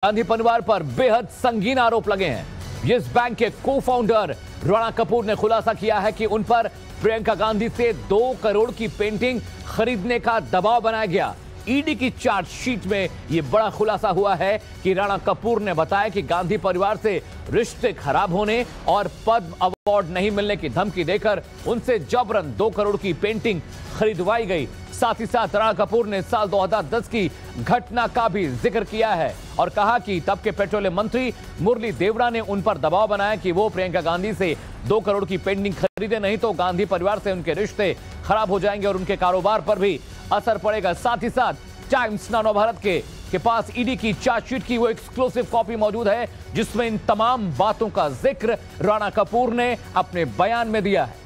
गांधी परिवार पर बेहद संगीन आरोप लगे हैं। यस बैंक के को-फाउंडर राणा कपूर ने खुलासा किया है कि उन पर प्रियंका गांधी से 2 करोड़ की पेंटिंग खरीदने का दबाव बनाया गया। ईडी की चार्जशीट में यह बड़ा खुलासा हुआ है कि राणा कपूर ने बताया कि गांधी परिवार से रिश्ते खराब होने और पद्म अवार्ड नहीं मिलने की धमकी देकर उनसे जबरन 2 करोड़ की पेंटिंग खरीदवाई गई। साथ ही साथ राणा कपूर ने साल 2010 की घटना का भी जिक्र किया है और कहा कि तब के पेट्रोलियम मंत्री मुरली देवड़ा ने उन पर दबाव बनाया कि वो प्रियंका गांधी से 2 करोड़ की पेंटिंग खरीदे, नहीं तो गांधी परिवार से उनके रिश्ते खराब हो जाएंगे और उनके कारोबार पर भी असर पड़ेगा। साथ ही साथ टाइम्स नाउ भारत के पास ईडी की चार्जशीट की वो एक्सक्लूसिव कॉपी मौजूद है जिसमें इन तमाम बातों का जिक्र राणा कपूर ने अपने बयान में दिया है।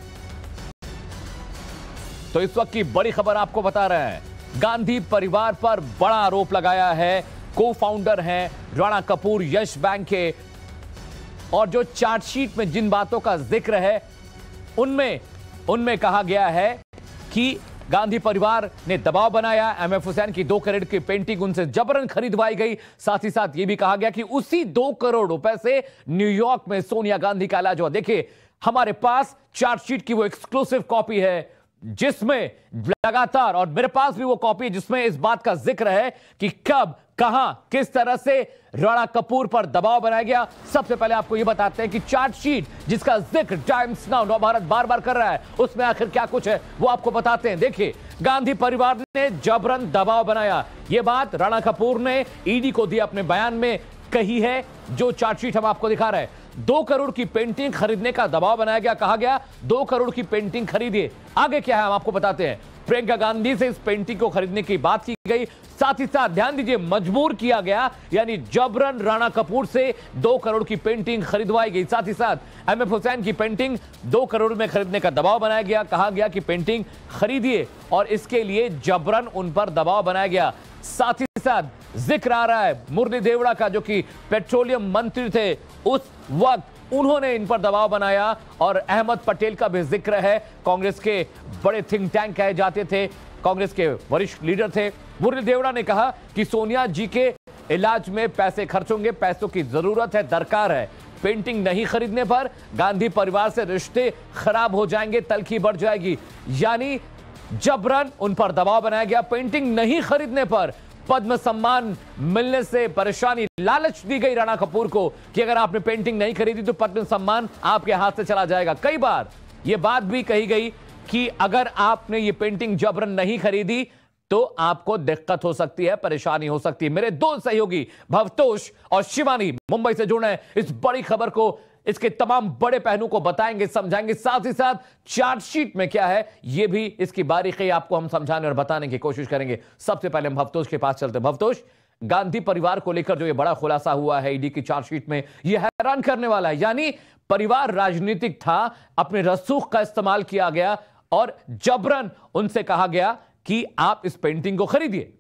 तो इस वक्त की बड़ी खबर आपको बता रहे हैं। गांधी परिवार पर बड़ा आरोप लगाया है को-फाउंडर हैं राणा कपूर यस बैंक के, और जो चार्जशीट में जिन बातों का जिक्र है उनमें कहा गया है कि गांधी परिवार ने दबाव बनाया, एमएफ हुसैन की 2 करोड़ की पेंटिंग उनसे जबरन खरीदवाई गई। साथ ही साथ यह भी कहा गया कि उसी 2 करोड़ रुपए से न्यूयॉर्क में सोनिया गांधी का इलाज हुआ। देखिए, हमारे पास चार्जशीट की वो एक्सक्लूसिव कॉपी है जिसमें लगातार, और मेरे पास भी वो कॉपी है जिसमें इस बात का जिक्र है कि कब, कहां, किस तरह से राणा कपूर पर दबाव बनाया गया। सबसे पहले आपको यह बताते हैं कि चार्जशीट जिसका जिक्र टाइम्स नाउ भारत बार बार कर रहा है उसमें आखिर क्या कुछ है वो आपको बताते हैं। देखिए, गांधी परिवार ने जबरन दबाव बनाया, यह बात राणा कपूर ने ईडी को दिए अपने बयान में कही है। जो चार्जशीट हम आपको दिखा रहे हैं, 2 करोड़ की पेंटिंग खरीदने का दबाव बनाया गया, कहा गया 2 करोड़ की पेंटिंग खरीदिए। आगे क्या है हम आपको बताते हैं। प्रियंका गांधी से इस पेंटिंग को खरीदने की बात की गई, साथ ही साथ ध्यान दीजिए मजबूर किया गया, यानी जबरन राणा कपूर से 2 करोड़ की पेंटिंग खरीदवाई गई। साथ ही साथ एमएफ हुसैन की पेंटिंग 2 करोड़ में खरीदने का दबाव बनाया गया, कहा गया कि पेंटिंग खरीदिए और इसके लिए जबरन उन पर दबाव बनाया गया। साथ ही साथ जिक्र आ रहा है मुरली देवड़ा का, जो कि पेट्रोलियम मंत्री थे उस वक्त, उन्होंने इन पर दबाव बनाया। और अहमद पटेल का भी जिक्र है, कांग्रेस के बड़े थिंक टैंक कहे जाते थे, कांग्रेस के वरिष्ठ लीडर थे। मुरली देवड़ा ने कहा कि सोनिया जी के इलाज में पैसे खर्च होंगे, पैसों की जरूरत है, दरकार है, पेंटिंग नहीं खरीदने पर गांधी परिवार से रिश्ते खराब हो जाएंगे, तलखी बढ़ जाएगी। यानी जबरन उन पर दबाव बनाया गया। पेंटिंग नहीं खरीदने पर पद्म सम्मान मिलने से परेशानी, लालच दी गई राणा कपूर को कि अगर आपने पेंटिंग नहीं खरीदी तो पद्म सम्मान आपके हाथ से चला जाएगा। कई बार यह बात भी कही गई कि अगर आपने ये पेंटिंग जबरन नहीं खरीदी तो आपको दिक्कत हो सकती है, परेशानी हो सकती है। मेरे 2 सहयोगी भवतोष और शिवानी मुंबई से जुड़े हैं। इस बड़ी खबर को, इसके तमाम बड़े पहलू को बताएंगे, समझाएंगे। साथ ही साथ चार्जशीट में क्या है ये भी, इसकी बारीकी आपको हम समझाने और बताने की कोशिश करेंगे। सबसे पहले हम भवतोष के पास चलते हैं। भवतोष, गांधी परिवार को लेकर जो ये बड़ा खुलासा हुआ है ईडी की चार्जशीट में, यह हैरान करने वाला है। यानी परिवार राजनीतिक था, अपने रसूख का इस्तेमाल किया गया और जबरन उनसे कहा गया कि आप इस पेंटिंग को खरीदिए।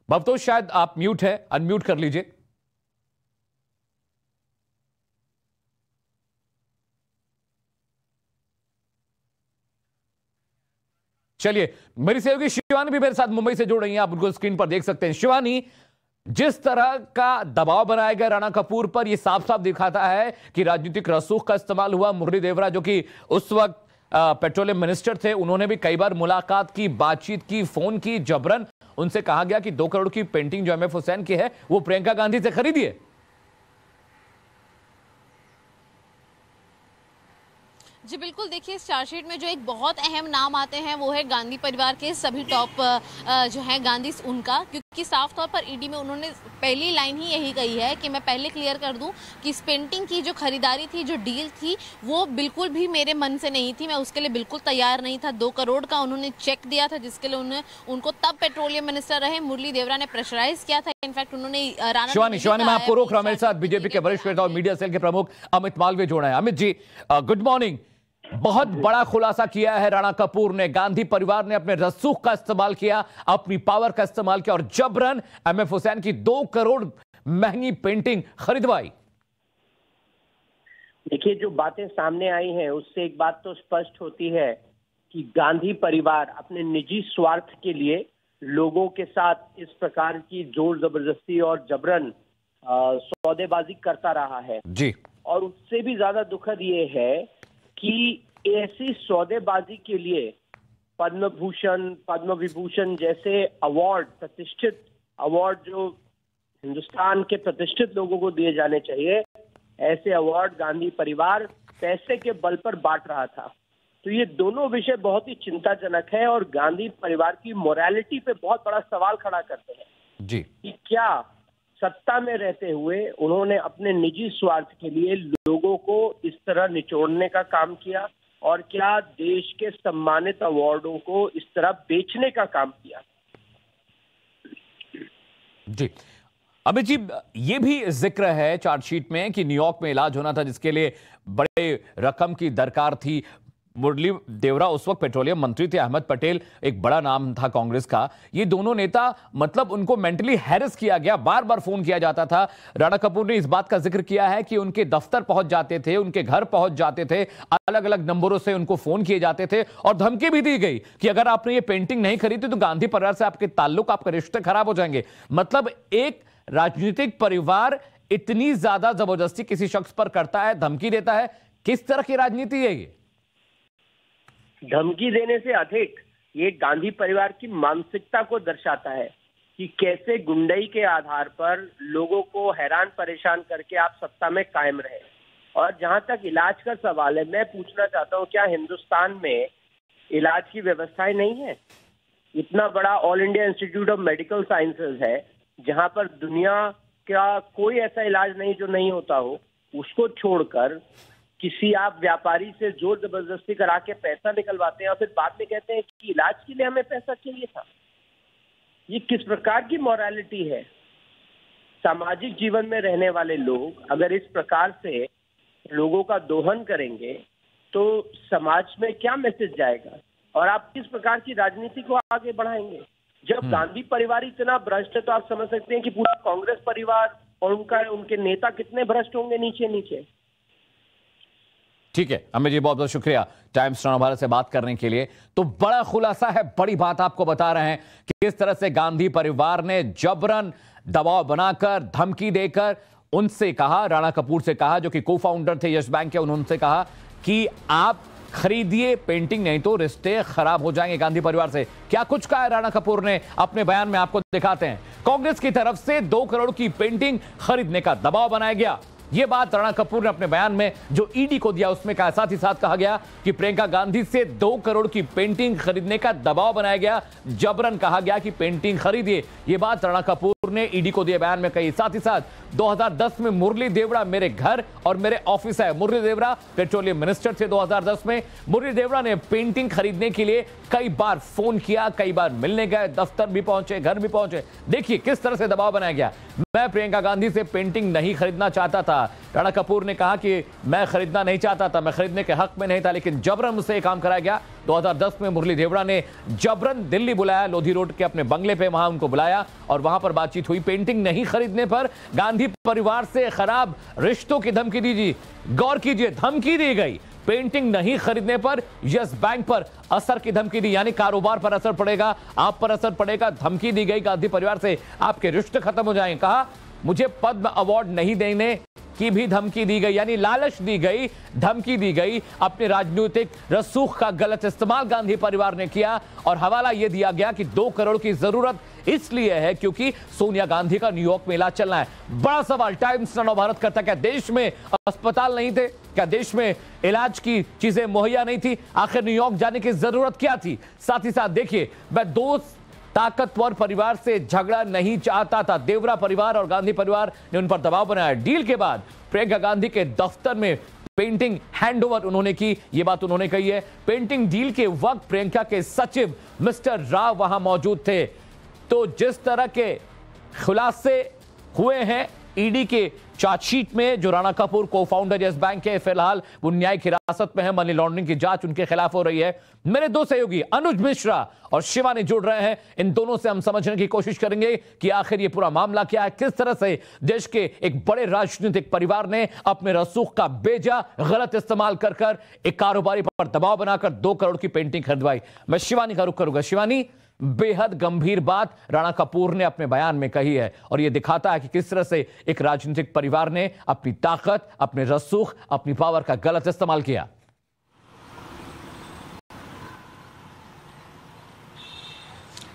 भवतोष, शायद आप म्यूट है, अनम्यूट कर लीजिए। चलिए, मेरी सहयोगी शिवानी भी मेरे साथ मुंबई से जुड़ रही हैं, आप उनको स्क्रीन पर देख सकते हैं। शिवानी, जिस तरह का दबाव बनाया गया राणा कपूर पर, यह साफ साफ दिखाता है कि राजनीतिक रसूख का इस्तेमाल हुआ। मुरली देवरा, जो कि उस वक्त पेट्रोलियम मिनिस्टर थे, उन्होंने भी कई बार मुलाकात की, बातचीत की, फोन की, जबरन उनसे कहा गया कि 2 करोड़ की पेंटिंग जो एमएफ हुसैन की है वो प्रियंका गांधी से खरीदिए। जी बिल्कुल, देखिए इस चार्जशीट में जो एक बहुत अहम नाम आते हैं वो है गांधी परिवार के सभी टॉप जो हैं गांधी उनका, क्योंकि साफ तौर पर ईडी में उन्होंने पहली लाइन ही यही कही है कि मैं पहले क्लियर कर दूं कि इस पेंटिंग की जो खरीदारी थी, जो डील थी, वो बिल्कुल भी मेरे मन से नहीं थी, मैं उसके लिए बिल्कुल तैयार नहीं था। 2 करोड़ का उन्होंने चेक दिया था जिसके लिए उनको तब पेट्रोलियम मिनिस्टर रहे मुरली देवरा ने प्रेशराइज किया था। इनफैक्ट उन्होंने शिवानी, मैं आपको रोक रहा हूं, मेरे साथ बीजेपी के वरिष्ठ नेता और मीडिया सेल के प्रमुख अमित मालवीय जोड़ा है। Amit ji, good morning. बहुत बड़ा खुलासा किया है राणा कपूर ने, गांधी परिवार ने अपने रसूख का इस्तेमाल किया, अपनी पावर का इस्तेमाल किया और जबरन एमएफ हुसैन की 2 करोड़ महंगी पेंटिंग खरीदवाई। देखिए, जो बातें सामने आई हैं उससे एक बात तो स्पष्ट होती है कि गांधी परिवार अपने निजी स्वार्थ के लिए लोगों के साथ इस प्रकार की जोर जबरदस्ती और जबरन सौदेबाजी करता रहा है जी। और उससे भी ज्यादा दुखद ये है कि ऐसी सौदेबाजी के लिए पद्म भूषण, पद्म विभूषण जैसे अवार्ड, प्रतिष्ठित अवार्ड जो हिंदुस्तान के प्रतिष्ठित लोगों को दिए जाने चाहिए, ऐसे अवार्ड गांधी परिवार पैसे के बल पर बांट रहा था। तो ये दोनों विषय बहुत ही चिंताजनक है और गांधी परिवार की मोरालिटी पे बहुत बड़ा सवाल खड़ा करते हैं जी कि क्या सत्ता में रहते हुए उन्होंने अपने निजी स्वार्थ के लिए लोगों को इस तरह निचोड़ने का काम किया और क्या देश के सम्मानित अवार्डों को इस तरह बेचने का काम किया। जी अमित जी, ये भी जिक्र है चार्जशीट में कि न्यूयॉर्क में इलाज होना था जिसके लिए बड़े रकम की दरकार थी। मुरली देवरा उस वक्त पेट्रोलियम मंत्री थे, अहमद पटेल एक बड़ा नाम था कांग्रेस का। ये दोनों नेता मतलब उनको मेंटली हैरेस किया गया, बार बार फोन किया जाता था। राणा कपूर ने इस बात का जिक्र किया है कि उनके दफ्तर पहुंच जाते थे, उनके घर पहुंच जाते थे, अलग अलग नंबरों से उनको फोन किए जाते थे और धमकी भी दी गई कि अगर आपने ये पेंटिंग नहीं खरीदी तो गांधी परिवार से आपके ताल्लुक, आपके रिश्ते खराब हो जाएंगे। मतलब एक राजनीतिक परिवार इतनी ज्यादा जबरदस्ती किसी शख्स पर करता है, धमकी देता है, किस तरह की राजनीति है ये? धमकी देने से अधिक ये गांधी परिवार की मानसिकता को दर्शाता है कि कैसे गुंडई के आधार पर लोगों को हैरान परेशान करके आप सत्ता में कायम रहे। और जहां तक इलाज का सवाल है, मैं पूछना चाहता हूं, क्या हिंदुस्तान में इलाज की व्यवस्थाएं नहीं है? इतना बड़ा all India institute of medical sciences है जहां पर दुनिया का कोई ऐसा इलाज नहीं जो नहीं होता हो। उसको छोड़कर किसी आप व्यापारी से जोर जबरदस्ती करा के पैसा निकलवाते हैं और फिर बाद में कहते हैं कि इलाज के लिए हमें पैसा चाहिए था। ये किस प्रकार की मोरालिटी है? सामाजिक जीवन में रहने वाले लोग अगर इस प्रकार से लोगों का दोहन करेंगे तो समाज में क्या मैसेज जाएगा और आप किस प्रकार की राजनीति को आगे बढ़ाएंगे? जब गांधी परिवार इतना भ्रष्ट है तो आप समझ सकते हैं कि पूरा कांग्रेस परिवार और उनके नेता कितने भ्रष्ट होंगे नीचे नीचे। ठीक है अमित जी, बहुत बहुत शुक्रिया टाइम्स नाउ भारत से बात करने के लिए। तो बड़ा खुलासा है, बड़ी बात आपको बता रहे हैं कि किस तरह से गांधी परिवार ने जबरन दबाव बनाकर, धमकी देकर उनसे कहा, राणा कपूर से कहा जो कि को फाउंडर थे यस बैंक के, उन्होंने कहा कि आप खरीदिए पेंटिंग नहीं तो रिश्ते खराब हो जाएंगे गांधी परिवार से। क्या कुछ कहा है राणा कपूर ने अपने बयान में, आपको दिखाते हैं। कांग्रेस की तरफ से 2 करोड़ की पेंटिंग खरीदने का दबाव बनाया गया। यह बात राणा कपूर ने अपने बयान में जो ईडी को दिया उसमें कहा। साथ ही साथ कहा गया कि प्रियंका गांधी से 2 करोड़ की पेंटिंग खरीदने का दबाव बनाया गया, जबरन कहा गया कि पेंटिंग खरीदिए। यह बात राणा कपूर ने ईडी को दिए बयान में कही। साथ ही साथ 2010 में मुरली देवरा मेरे घर और मेरे ऑफिस है। मुरली देवरा पेट्रोलियम मिनिस्टर थे 2010 में। मुरली देवरा ने पेंटिंग खरीदने के लिए कई बार फोन किया, कई बार मिलने गए, दफ्तर भी पहुंचे, घर भी पहुंचे। देखिए किस तरह से दबाव बनाया गया। मैं प्रियंका गांधी से पेंटिंग नहीं खरीदना चाहता था। राणा कपूर ने कहा कि मैं खरीदना नहीं चाहता था, मैं खरीदने के हक में नहीं था, लेकिन जबरन मुझसे काम कराया गया। 2010 में मुरली देवरा ने जबरन दिल्ली बुलाया, लोधी रोड के अपने बंगले पे, वहां उनको बुलाया और वहां पर बातचीत हुई। पेंटिंग नहीं खरीदने पर गांधी परिवार से खराब रिश्तों की धमकी दी गई। गौर कीजिए, धमकी दी गई। पेंटिंग नहीं खरीदने पर यस बैंक पर असर की धमकी दी, यानी कारोबार पर असर पड़ेगा, आप पर असर पड़ेगा। धमकी दी गई गांधी परिवार से, आपके रिश्ते खत्म हो जाएंगे। कहा मुझे पद्म अवार्ड नहीं देने की भी धमकी दी गई, यानी लालच दी गई, धमकी दी गई। अपने राजनीतिक रसूख का गलत इस्तेमाल गांधी परिवार ने किया और हवाला यह दिया गया कि 2 करोड़ की जरूरत इसलिए है क्योंकि सोनिया गांधी का न्यूयॉर्क में इलाज चलना है। बड़ा सवाल टाइम्स नाउ भारत करता, क्या देश में अस्पताल नहीं थे? क्या देश में इलाज की चीजें मुहैया नहीं थी? आखिर न्यूयॉर्क जाने की जरूरत क्या थी? साथ ही साथ देखिए, मैं 2 ताकतवर परिवार से झगड़ा नहीं चाहता था। देवरा परिवार और गांधी परिवार ने उन पर दबाव बनाया। डील के बाद प्रियंका गांधी के दफ्तर में पेंटिंग हैंडओवर उन्होंने की, यह बात उन्होंने कही है। पेंटिंग डील के वक्त प्रियंका के सचिव मिस्टर राव वहां मौजूद थे। तो जिस तरह के खुलासे हुए हैं ईडी के चार्जशीट में जो राणा कपूर को फाउंडर यस बैंक के, फिलहाल वो न्यायिक हिरासत में है। मनी लॉन्ड्रिंग की जांच उनके खिलाफ हो रही है। मेरे दो सहयोगी अनुज मिश्रा और शिवानी जुड़ रहे हैं। इन दोनों से हम समझने की कोशिश करेंगे कि आखिर ये पूरा मामला क्या है, किस तरह से देश के एक बड़े राजनीतिक परिवार ने अपने रसूख का बेजा गलत इस्तेमाल कर एक कारोबारी पर दबाव बनाकर 2 करोड़ की पेंटिंग खरीदवाई। मैं शिवानी का रुख करूंगा। शिवानी, बेहद गंभीर बात राणा कपूर ने अपने बयान में कही है और यह दिखाता है कि किस तरह से एक राजनीतिक परिवार ने अपनी ताकत, अपने रसूख, अपनी पावर का गलत इस्तेमाल किया।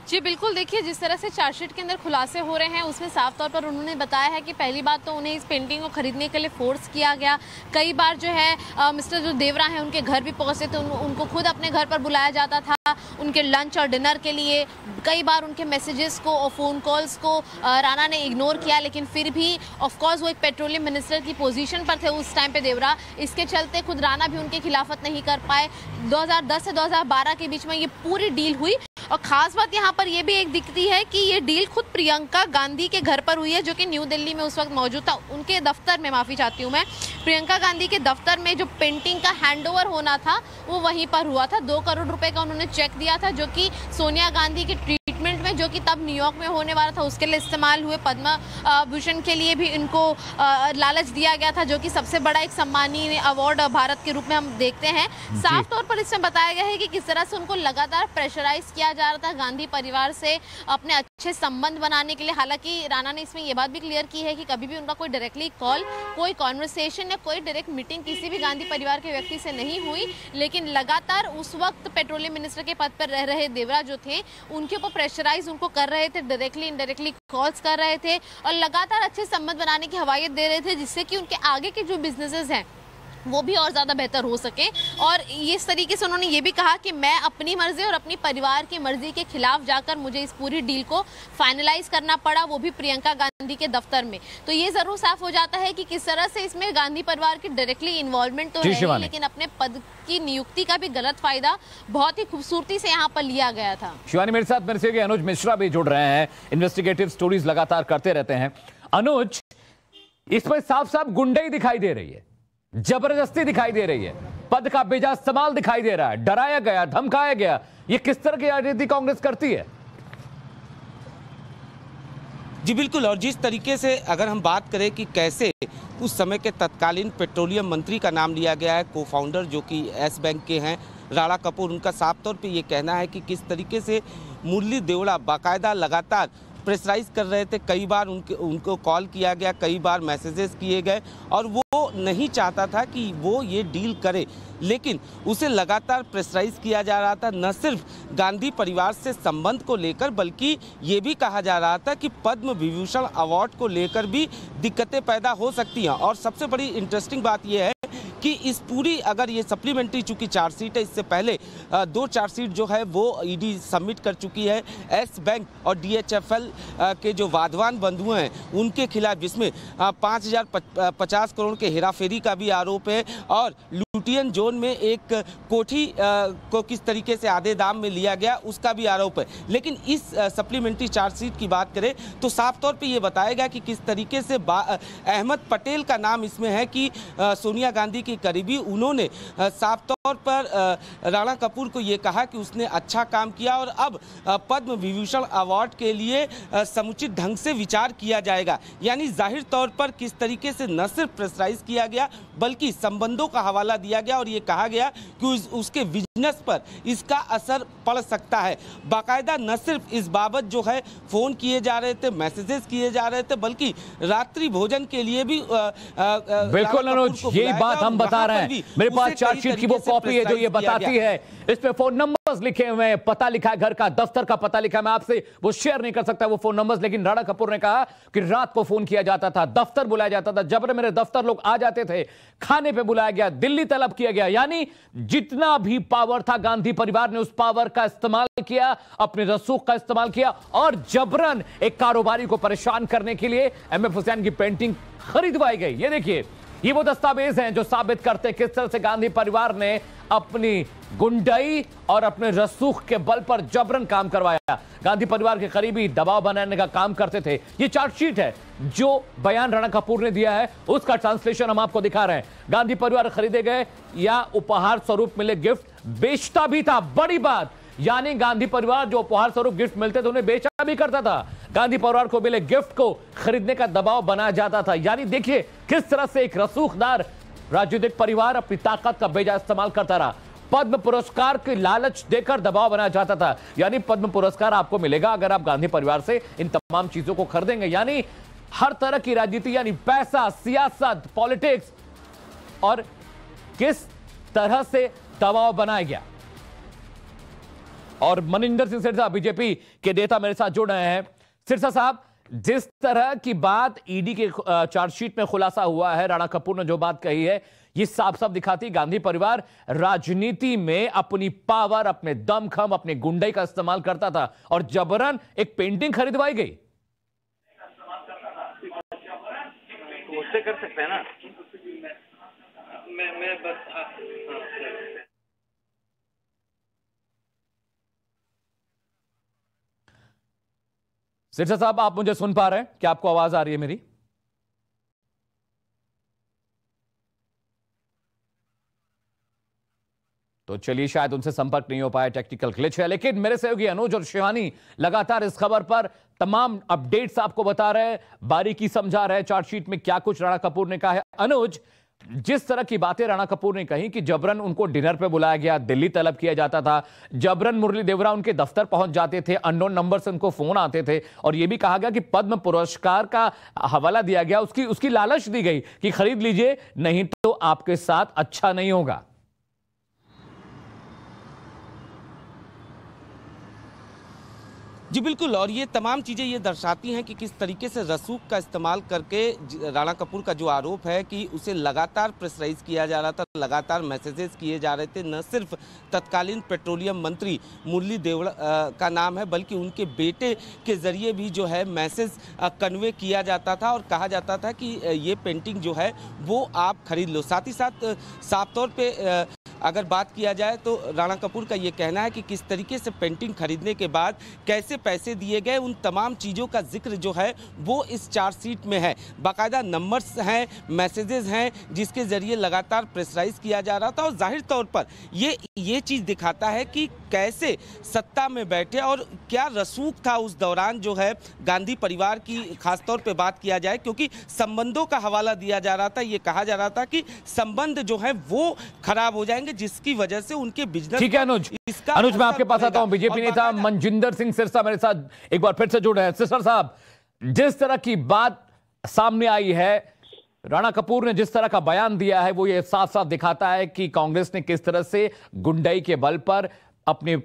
जी बिल्कुल, देखिए जिस तरह से चार्जशीट के अंदर खुलासे हो रहे हैं उसमें साफ तौर पर उन्होंने बताया है कि पहली बात तो उन्हें इस पेंटिंग को खरीदने के लिए फोर्स किया गया। कई बार जो है मिस्टर जो देवरा हैं उनके घर भी पहुंचे थे, उनको खुद अपने घर पर बुलाया जाता था उनके लंच और डिनर के लिए। कई बार उनके मैसेजेस को और फ़ोन कॉल्स को राणा ने इग्नोर किया, लेकिन फिर भी ऑफकोर्स वो एक पेट्रोलियम मिनिस्टर की पोजीशन पर थे उस टाइम पे देवरा। इसके चलते खुद राणा भी उनके खिलाफत नहीं कर पाए। 2010 से 2012 के बीच में ये पूरी डील हुई और खास बात यहाँ पर यह भी एक दिखती है कि ये डील खुद प्रियंका गांधी के घर पर हुई है, जो कि न्यू दिल्ली में उस वक्त मौजूद था। उनके दफ्तर में, माफ़ी चाहती हूँ मैं, प्रियंका गांधी के दफ्तर में जो पेंटिंग का हैंडओवर होना था वो वहीं पर हुआ था। 2 करोड़ रुपए का उन्होंने चेक दिया था, जो कि सोनिया गांधी के ट्रीटमेंट में, जो कि तब न्यूयॉर्क में होने वाला था, उसके लिए इस्तेमाल हुए। पद्म भूषण के लिए भी इनको लालच दिया गया था, जो कि सबसे बड़ा एक सम्मानीय अवार्ड भारत के रूप में हम देखते हैं। साफ तौर पर इसमें बताया गया है कि किस तरह से उनको लगातार प्रेशराइज किया जा रहा था गांधी परिवार से अपने अच्छे संबंध बनाने के लिए। हालांकि राणा ने इसमें यह बात भी क्लियर की है कि कभी भी उनका कोई डायरेक्टली कॉल, कोई कॉन्वर्सेशन या कोई डायरेक्ट मीटिंग किसी भी गांधी परिवार के व्यक्ति से नहीं हुई, लेकिन लगातार उस वक्त पेट्रोलियम मिनिस्टर के पद पर रह रहे देवरा जो थे उनके ऊपर प्रेशराइज उनको कर रहे थे, डायरेक्टली इनडायरेक्टली कॉल्स कर रहे थे और लगातार अच्छे संबंध बनाने की हवायत दे रहे थे, जिससे कि उनके आगे के जो बिजनेसेस हैं वो भी और ज़्यादा बेहतर हो सके। और इस तरीके से उन्होंने ये भी कहा कि मैं अपनी मर्जी और अपनी परिवार की मर्जी के खिलाफ जाकर मुझे इस पूरी डील को फाइनलाइज करना पड़ा, वो भी प्रियंका गांधी के दफ्तर में। तो ये जरूर साफ हो जाता है कि किस तरह से इसमें गांधी परिवार की डायरेक्टली इन्वॉल्वमेंट तो है, लेकिन अपने पद की नियुक्ति का भी गलत फायदा बहुत ही खूबसूरती से यहाँ पर लिया गया था। शिवानी, मेरे साथ मेरे से अनुज मिश्रा भी जुड़ रहे हैं, इन्वेस्टिगेटिव स्टोरीज लगातार करते रहते हैं। अनुज, इसमें साफ साफ गुंडई दिखाई दे रही है, जबरदस्ती दिखाई दे रही है, पद का बेजा इस्तेमाल दिखाई दे रहा है, डराया गया, धमकाया गया। ये किस तरह की राजनीति कांग्रेस करती है? जी बिल्कुल, और जिस तरीके से अगर हम बात करें कि कैसे उस समय के तत्कालीन पेट्रोलियम मंत्री का नाम लिया गया है, को फाउंडर जो कि यस बैंक के हैं राणा कपूर, उनका साफ तौर पे ये कहना है कि किस तरीके से मुरली देवड़ा बाकायदा लगातार प्रेशराइज कर रहे थे। कई बार उनको कॉल किया गया, कई बार मैसेजेस किए गए और वो नहीं चाहता था कि वो ये डील करे, लेकिन उसे लगातार प्रेशराइज किया जा रहा था। न सिर्फ गांधी परिवार से संबंध को लेकर, बल्कि ये भी कहा जा रहा था कि पद्म विभूषण अवार्ड को लेकर भी दिक्कतें पैदा हो सकती हैं। और सबसे बड़ी इंटरेस्टिंग बात यह है कि इस पूरी, अगर ये सप्लीमेंट्री चूंकि चार्जशीट है, इससे पहले 2 चार्जशीट जो है वो ईडी सबमिट कर चुकी है यस बैंक और DHFL के जो वाधवान बंधु हैं उनके खिलाफ, जिसमें 5050 करोड़ के हेराफेरी का भी आरोप है और लुटियन जोन में एक कोठी को किस तरीके से आधे दाम में लिया गया उसका भी आरोप है। लेकिन इस सप्लीमेंट्री चार्जशीट की बात करें तो साफ तौर पे ये बताया गया कि किस तरीके से अहमद पटेल का नाम इसमें है कि सोनिया गांधी की करीबी, उन्होंने साफ तौर पर राणा कपूर को ये कहा कि उसने अच्छा काम किया और अब पद्म विभूषण अवार्ड के लिए समुचित ढंग से विचार किया जाएगा। यानी जाहिर तौर पर किस तरीके से न सिर्फ प्रेशराइज किया गया बल्कि संबंधों का हवाला दिया गया और ये कहा गया कि उसके बिजनेस पर इसका असर पड़ सकता है। बाकायदा न सिर्फ इस बाबत जो है फोन किए जा रहे थे, मैसेजेस किए जा रहे थे, बल्कि रात्रि भोजन के लिए भी बिल्कुल अनुज, यही बात हम बता रहे हैं। मेरे पास चार्जशीट की वो कॉपी है जो ये बताती है, इस पे फोन नंबर्स लिखे हुए हैं, पता लिखा है, घर का, दफ्तर का पता लिखा है। मैं आपसे वो शेयर नहीं कर सकता वो फोन नंबर्स, लेकिन राणा कपूर ने कहा कि रात को फोन किया जाता था, दफ्तर बुलाया जाता था, जब मेरे दफ्तर लोग आ जाते थे, खाने पे बुलाया गया, दिल्ली तलब किया गया। यानी जितना भी पावर था गांधी परिवार ने उस पावर का इस्तेमाल किया, अपने रसूख का इस्तेमाल किया और जबरन एक कारोबारी को परेशान करने के लिए MF हुसैन की पेंटिंग खरीदवाई गई। ये देखिए ये वो दस्तावेज हैं जो साबित करते हैं किस तरह से गांधी परिवार ने अपनी गुंडाई और अपने रसूख के बल पर जबरन काम करवाया। गांधी परिवार के करीबी दबाव बनाने का काम करते थे। ये चार्जशीट है जो बयान राणा कपूर ने दिया है, उसका ट्रांसलेशन हम आपको दिखा रहे हैं। गांधी परिवार खरीदे गए या उपहार स्वरूप मिले गिफ्ट बेचता भी था। बड़ी बात, यानी गांधी परिवार जो उपहार स्वरूप गिफ्ट मिलते थे उन्हें बेचा भी करता था। गांधी परिवार को मिले गिफ्ट को खरीदने का दबाव बनाया जाता था। यानी देखिए किस तरह से एक रसूखदार राजनीतिक परिवार अपनी ताकत का बेजा इस्तेमाल करता रहा। पद्म पुरस्कार की लालच देकर दबाव बनाया जाता था। यानी पद्म पुरस्कार आपको मिलेगा अगर आप गांधी परिवार से इन तमाम चीजों को खरीदेंगे। यानी हर तरह की राजनीति, यानी पैसा, सियासत, पॉलिटिक्स, और किस तरह से दबाव बनाया गया। और मनिंदर सिंह सिरसा बीजेपी के नेता मेरे साथ जुड़ रहे हैं। सिरसा साहब, जिस तरह की बात ईडी के चार्जशीट में खुलासा हुआ है, राणा कपूर ने जो बात कही है, ये साफ साफ दिखाती गांधी परिवार राजनीति में अपनी पावर, अपने दमखम, अपने गुंडई का इस्तेमाल करता था और जबरन एक पेंटिंग खरीदवाई गई। उससे कर सकते हैं ना। मैं बस सिरसा साहब, आप मुझे सुन पा रहे हैं? क्या आपको आवाज आ रही है मेरी? तो चलिए, शायद उनसे संपर्क नहीं हो पाया, टेक्निकल ग्लिच है। लेकिन मेरे सहयोगी अनुज और शिवानी लगातार इस खबर पर तमाम अपडेट्स आपको बता रहे हैं, बारीकी समझा रहे हैं चार्जशीट में क्या कुछ राणा कपूर ने कहा है। अनुज, जिस तरह की बातें राणा कपूर ने कही कि जबरन उनको डिनर पे बुलाया गया, दिल्ली तलब किया जाता था, जबरन मुरली देवरा उनके दफ्तर पहुंच जाते थे, अननोन नंबर से उनको फोन आते थे, और यह भी कहा गया कि पद्म पुरस्कार का हवाला दिया गया, उसकी लालच दी गई कि खरीद लीजिए, नहीं तो आपके साथ अच्छा नहीं होगा। जी बिल्कुल, और ये तमाम चीज़ें ये दर्शाती हैं कि किस तरीके से रसूख का इस्तेमाल करके राणा कपूर का जो आरोप है कि उसे लगातार प्रेशराइज किया जा रहा था, लगातार मैसेजेस किए जा रहे थे। न सिर्फ तत्कालीन पेट्रोलियम मंत्री मुरली देवड़ा का नाम है, बल्कि उनके बेटे के ज़रिए भी जो है मैसेज कन्वे किया जाता था और कहा जाता था कि ये पेंटिंग जो है वो आप खरीद लो। साथ ही साथ साफ तौर पर अगर बात किया जाए तो राणा कपूर का ये कहना है कि किस तरीके से पेंटिंग खरीदने के बाद कैसे पैसे दिए गए, उन तमाम चीज़ों का जिक्र जो है वो इस चार्जशीट में है। बाकायदा नंबर्स हैं, मैसेजेस हैं, जिसके ज़रिए लगातार प्रेशराइज किया जा रहा था। और जाहिर तौर पर ये चीज़ दिखाता है कि कैसे सत्ता में बैठे और क्या रसूख था उस दौरान जो है गांधी परिवार की, खासतौर पर बात किया जाए क्योंकि संबंधों का हवाला दिया जा रहा था। ये कहा जा रहा था कि संबंध जो है वो खराब हो जाएंगे, जिसकी वजह से उनके बिजनेस। ठीक है अनुज, मैं आपके पास आता हूं। बीजेपी नेता मनजिंदर सिंह सिरसा मेरे साथ एक बार फिर से जुड़े हैं। सिरसा साहब, जिस तरह की बात सामने आई है, राणा कपूर ने जिस तरह का बयान दिया है, वो ये साफ साफ दिखाता है कि कांग्रेस ने किस तरह से गुंडाई के बल पर, अपनी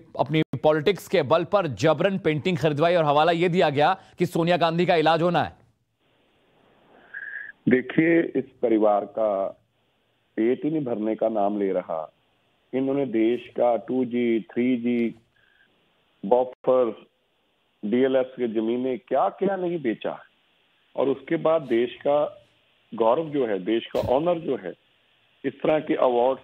पॉलिटिक्स के बल पर जबरन पेंटिंग खरीदवाई और हवाला यह दिया गया कि सोनिया गांधी का इलाज होना है। देखिए, इस परिवार का पेट ही नहीं भरने का नाम ले रहा। इन्होंने देश का 2G, 3G, बॉफर, DLF की जमीनें क्या क्या नहीं बेचा, और उसके बाद देश का गौरव जो है, देश का ऑनर जो है, इस तरह के अवार्ड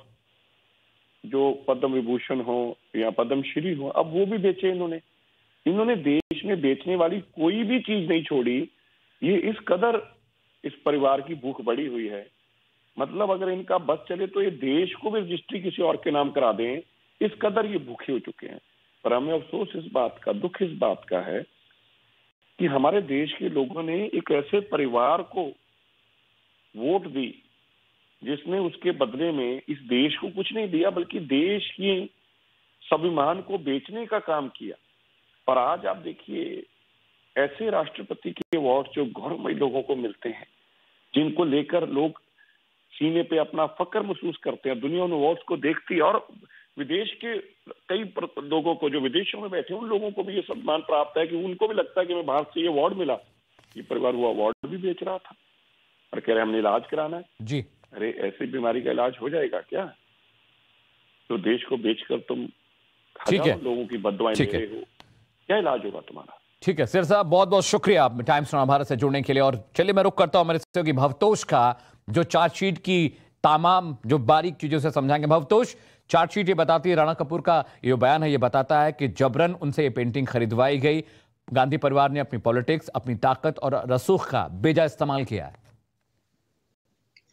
जो पद्म विभूषण हो या पद्मश्री हो, अब वो भी बेचे इन्होंने देश में बेचने वाली कोई भी चीज नहीं छोड़ी। ये इस कदर इस परिवार की भूख बढ़ी हुई है, मतलब अगर इनका बस चले तो ये देश को भी रजिस्ट्री किसी और के नाम करा दें, इस कदर ये भूखे हो चुके हैं। पर हमें अफसोस इस बात का, दुख इस बात का है कि हमारे देश के लोगों ने एक ऐसे परिवार को वोट दी जिसने उसके बदले में इस देश को कुछ नहीं दिया, बल्कि देश की स्वाभिमान को बेचने का काम किया। और आज आप देखिए, ऐसे राष्ट्रपति के अवार्ड जो गौरवमयी लोगों को मिलते हैं, जिनको लेकर लोग सीने पे अपना फक्र महसूस करते हैं, दुनिया उन अवार्ड्स को देखती है, और विदेश के कई लोगों को जो विदेशों में बैठे, उन लोगों को भी ये सम्मान प्राप्त है कि उनको भी लगता है कि मैं भारत से ये अवार्ड मिला। ये परिवार वो अवार्ड भी बेच रहा था और कह रहे हमने इलाज कराना है जी। अरे ऐसी बीमारी का इलाज हो जाएगा क्या? तो देश को बेचकर तुम लोगों की बददुआएं दे रहे हो, क्या इलाज होगा तुम्हारा? ठीक है सिर साहब, बहुत बहुत शुक्रिया आप टाइम्स नाउ भारत से जुड़ने के लिए। और चलिए मैं रुक करता हूं मेरे सहयोगी भवतोष का। जो चार्जशीट की तमाम जो बारीक चीजों से समझाएंगे। भवतोष, चार्जशीट ये बताती है, राणा कपूर का ये बयान है, ये बताता है कि जबरन उनसे ये पेंटिंग खरीदवाई गई। गांधी परिवार ने अपनी पॉलिटिक्स, अपनी ताकत और रसूख का बेजा इस्तेमाल किया है।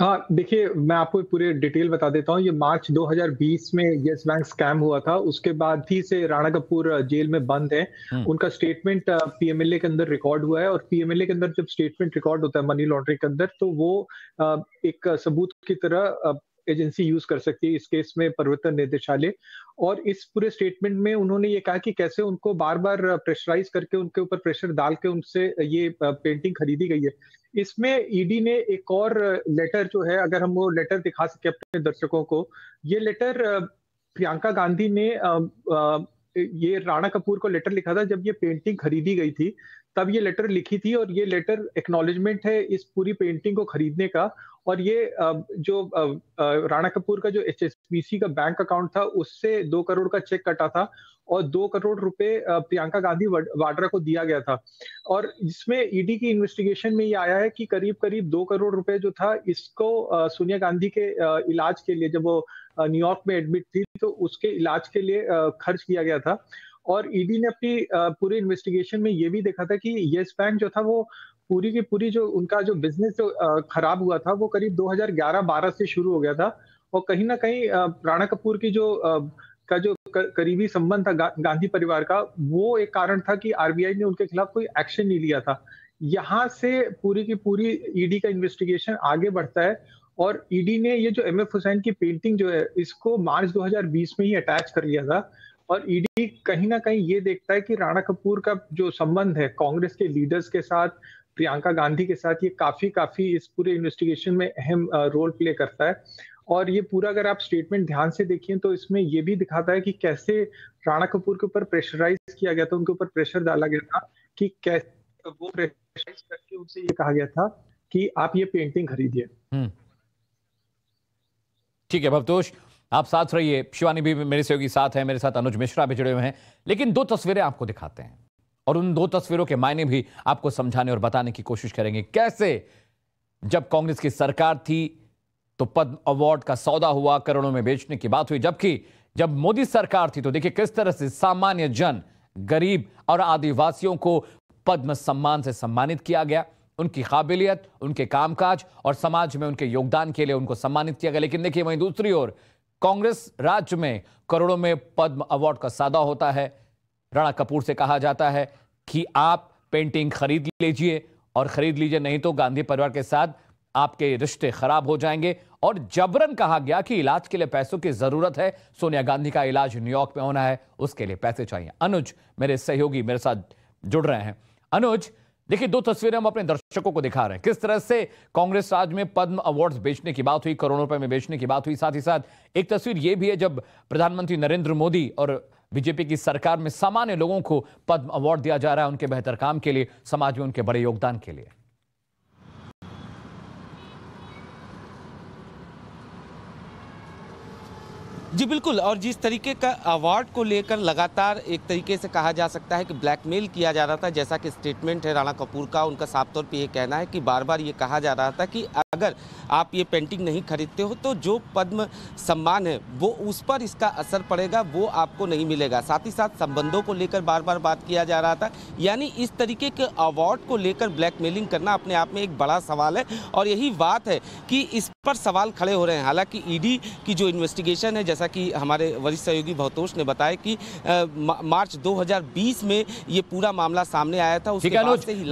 हाँ, देखिए, मैं आपको पूरे डिटेल बता देता हूँ। ये मार्च 2020 में यस बैंक स्कैम हुआ था। उसके बाद ही से राणा कपूर जेल में बंद है। उनका स्टेटमेंट पीएमएलए के अंदर रिकॉर्ड हुआ है, और पीएमएलए के अंदर जब स्टेटमेंट रिकॉर्ड होता है मनी लॉन्ड्रिंग के अंदर, तो वो एक सबूत की तरह एजेंसी यूज कर सकती है, इस केस में प्रवर्तन निदेशालय। और इस पूरे स्टेटमेंट में उन्होंने ये कहा कि कैसे उनको बार बार प्रेशराइज करके, उनके ऊपर प्रेशर डाल के उनसे ये पेंटिंग खरीदी गई है। इसमें ईडी ने एक और लेटर जो है, अगर हम वो लेटर दिखा सके अपने दर्शकों को, ये लेटर प्रियंका गांधी ने ये राणा कपूर को लेटर लिखा था जब ये पेंटिंग खरीदी गई थी, तब ये लेटर लिखी थी। और ये लेटर एक्नॉलेजमेंट है इस पूरी पेंटिंग को खरीदने का। और ये जो राणा कपूर का जो HSBC का बैंक अकाउंट था, उससे 2 करोड़ का चेक कटा था, और 2 करोड़ रुपए प्रियंका गांधी वाड्रा को दिया गया था। और इसमें ईडी की इन्वेस्टिगेशन में ये आया है कि करीब करीब 2 करोड़ रुपए जो था, इसको सोनिया गांधी के इलाज के लिए, जब वो न्यूयॉर्क में एडमिट थी, तो उसके इलाज के लिए खर्च किया गया था। और ईडी ने अपनी पूरी इन्वेस्टिगेशन में ये भी देखा था कि यस बैंक जो था, वो पूरी की पूरी जो उनका जो बिजनेस जो खराब हुआ था, वो करीब 2011-12 से शुरू हो गया था। और कहीं ना कहीं राणा कपूर की जो करीबी संबंध था गांधी परिवार का, वो एक कारण था कि आरबीआई ने उनके खिलाफ कोई एक्शन नहीं लिया था। यहाँ से पूरी की पूरी ईडी का इन्वेस्टिगेशन आगे बढ़ता है। और ईडी ने ये जो एमएफ हुसैन की पेंटिंग जो है, इसको मार्च 2020 में ही अटैच कर लिया था। और ईडी कहीं ना कहीं ये देखता है कि राणा कपूर का जो संबंध है कांग्रेस के लीडर्स के साथ, प्रियंका गांधी के साथ, ये काफी इस पूरे इन्वेस्टिगेशन में अहम रोल प्ले करता है। और ये पूरा अगर आप स्टेटमेंट ध्यान से देखिए, तो इसमें ये भी दिखाता है कि कैसे राणा कपूर के ऊपर प्रेशराइज किया गया था, उनके ऊपर प्रेशर डाला गया था, कि कैसे वो प्रेशराइज करके उनसे ये कहा गया था कि आप ये पेंटिंग खरीदिए। ठीक है भवतोष, आप साथ रहिए। शिवानी भी मेरे सहयोगी साथ है, मेरे साथ अनुज मिश्रा भी जुड़े हुए हैं। लेकिन 2 तस्वीरें आपको दिखाते हैं, और उन 2 तस्वीरों के मायने भी आपको समझाने और बताने की कोशिश करेंगे। कैसे जब कांग्रेस की सरकार थी तो पद्म अवार्ड का सौदा हुआ, करोड़ों में बेचने की बात हुई, जबकि जब मोदी सरकार थी तो देखिए किस तरह से सामान्य जन, गरीब और आदिवासियों को पद्म सम्मान से सम्मानित किया गया। उनकी काबिलियत, उनके कामकाज और समाज में उनके योगदान के लिए उनको सम्मानित किया गया। लेकिन देखिए वहीं दूसरी ओर कांग्रेस राज्य में करोड़ों में पद्म अवार्ड का सौदा होता है। राणा कपूर से कहा जाता है कि आप पेंटिंग खरीद लीजिए, और खरीद लीजिए, नहीं तो गांधी परिवार के साथ आपके रिश्ते खराब हो जाएंगे। और जबरन कहा गया कि इलाज के लिए पैसों की जरूरत है, सोनिया गांधी का इलाज न्यूयॉर्क में होना है, उसके लिए पैसे चाहिए। अनुज मेरे सहयोगी मेरे साथ जुड़ रहे हैं। अनुज, देखिए 2 तस्वीरें हम अपने दर्शकों को दिखा रहे हैं, किस तरह से कांग्रेस राज में पद्म अवार्ड्स बेचने की बात हुई, करोड़ों रुपए में बेचने की बात हुई। साथ ही साथ एक तस्वीर यह भी है जब प्रधानमंत्री नरेंद्र मोदी और बीजेपी की सरकार में सामान्य लोगों को पद्म अवार्ड दिया जा रहा है, उनके बेहतर काम के लिए, समाज में उनके बड़े योगदान के लिए। जी बिल्कुल, और जिस तरीके का अवार्ड को लेकर लगातार एक तरीके से कहा जा सकता है कि ब्लैकमेल किया जा रहा था, जैसा कि स्टेटमेंट है राणा कपूर का, उनका साफ तौर पे ये कहना है कि बार बार ये कहा जा रहा था कि अगर आप ये पेंटिंग नहीं खरीदते हो तो जो पद्म सम्मान है वो उस पर इसका असर पड़ेगा, वो आपको नहीं मिलेगा। साथ ही साथ संबंधों को लेकर बार बार बात किया जा रहा था। यानी इस तरीके के अवार्ड को लेकर ब्लैकमेलिंग करना अपने आप में एक बड़ा सवाल है, और यही बात है कि इस पर सवाल खड़े हो रहे हैं। हालांकि ईडी की जो इन्वेस्टिगेशन है, जैसा कि हमारे वरिष्ठ सहयोगी भवतोष ने बताया कि मार्च 2020 में ये पूरा मामला सामने आया था, उसके बाद से ही